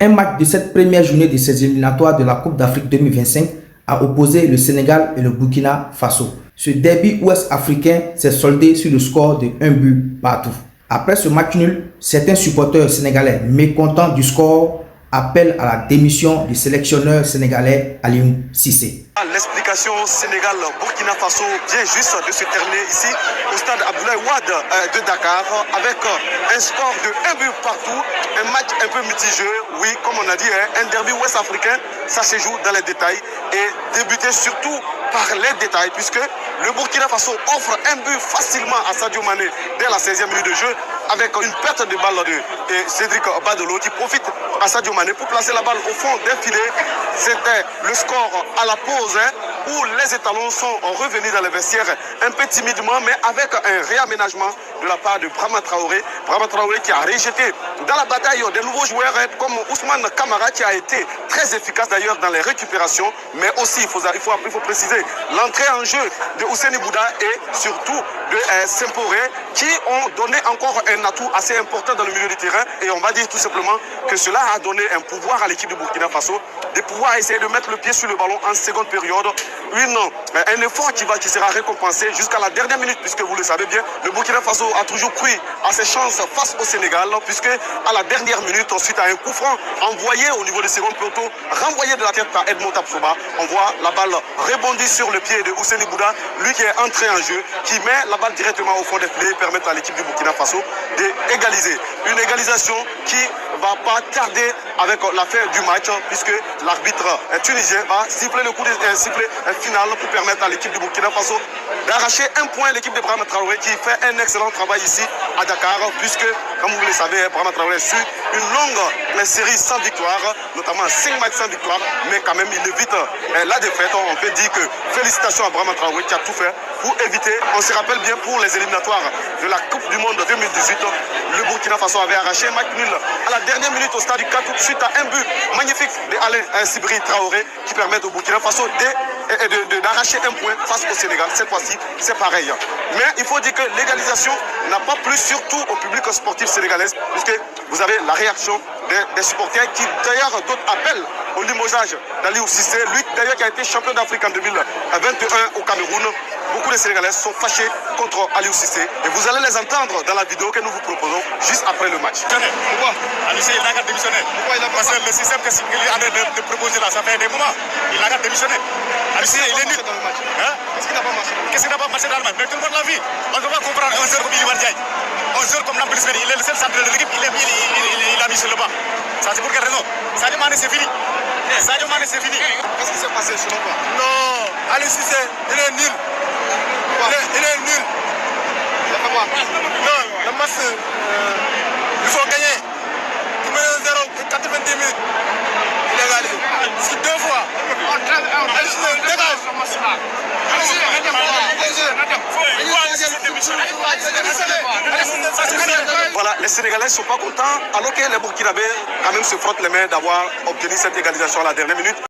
Un match de cette première journée de ces éliminatoires de la Coupe d'Afrique 2025 a opposé le Sénégal et le Burkina Faso. Ce derby ouest-africain s'est soldé sur le score de 1 but partout. Après ce match nul, certains supporters sénégalais mécontents du score appellent à la démission du sélectionneur sénégalais Aliou Cissé. L'explication Sénégal-Burkina Faso vient juste de se terminer ici au stade Abdoulaye Wade de Dakar avec un score de 1 but partout, un match un peu mitigé, oui, comme on a dit, un derby ouest-africain, ça se joue dans les détails et débuter surtout par les détails puisque le Burkina Faso offre un but facilement à Sadio Mané dès la 16e minute de jeu avec une perte de balle de Cédric Badolo qui profite à Sadio Mané pour placer la balle au fond des filets. C'était le score à la pause où les étalons sont revenus dans les vestiaires un peu timidement mais avec un réaménagement de la part de Brahma Traoré. Brahma Traoré qui a rejeté dans la bataille des nouveaux joueurs comme Ousmane Kamara qui a été très efficace d'ailleurs dans les récupérations, mais aussi il faut préciser l'entrée en jeu de Ousseni Bouda et surtout de Semporé qui ont donné encore un atout assez important dans le milieu du terrain et on va dire tout simplement que cela a donné un pouvoir à l'équipe de Burkina Faso de pouvoir essayer de mettre le pied sur le ballon en seconde période. Un effort qui sera récompensé jusqu'à la dernière minute puisque vous le savez bien, le Burkina Faso a toujours cru à ses chances face au Sénégal puisque à la dernière minute, ensuite à un coup franc envoyé au niveau du second poteau, renvoyé de la tête par Edmond Tapsoba, on voit la balle rebondir sur le pied de Ousseni Bouda, lui qui est entré en jeu, qui met la balle directement au fond des filets et permet à l'équipe du Burkina Faso d'égaliser. Une égalisation qui va pas tarder avec la fin du match puisque l'arbitre tunisien va siffler le coup de sifflet final pour permettre à l'équipe du Burkina Faso d'arracher un point. L'équipe de Brahma Traoré qui fait un excellent travail ici à Dakar puisque, comme vous le savez, Brahma Traoré suit une longue série sans victoire, notamment 5 matchs sans victoire, mais quand même il évite la défaite. On peut dire que félicitations à Brahma Traoré qui a tout fait pour éviter, on se rappelle bien pour les éliminatoires de la Coupe du Monde 2018, le Burkina Faso avait arraché un match nul à la dernière minute au stade du Katou suite à un but magnifique d'Alain Sibri Traoré qui permet au Burkina Faso d'arracher un point face au Sénégal. Cette fois-ci, c'est pareil. Mais il faut dire que l'égalisation n'a pas plu surtout au public sportif sénégalais puisque vous avez la réaction des supporters qui d'ailleurs d'autres appellent au limogeage d'Aliou Cissé, lui d'ailleurs qui a été champion d'Afrique en 2021 au Cameroun. Beaucoup de Sénégalais sont fâchés contre Aliou Cissé et vous allez les entendre dans la vidéo que nous vous proposons juste après le match. Pourquoi Aliou Cissé, il n'a qu'à démissionner. Pourquoi il a pas? Parce que le système qu'il est en train de proposer là, ça fait des moments. Il n'a qu'à démissionner. Aliou Cissé, il est nul. Qu'est-ce qui n'a pas marché? Qu'est-ce qui n'a pas marché dans le match? Mais tout le monde l'a vu. On ne peut pas comprendre un joueur comme Iliman Diagne. Un joueur comme Nampalys Mendy, il est le seul centre de l'équipe, il a mis sur le banc. Ça c'est pour quelle raison? Sadio Mané c'est fini. Sadio Mané c'est fini. Qu'est-ce qui s'est passé selon toi? Non, Aliou Cissé, il est nul. Il est nul. Non, le match, il faut gagner. Il met 1-0, 90 minutes. Il est gagné. C'est 2 fois. Aliou Cissé, dégage. Voilà, les Sénégalais ne sont pas contents alors que les Burkinabés quand même se frottent les mains d'avoir obtenu cette égalisation à la dernière minute.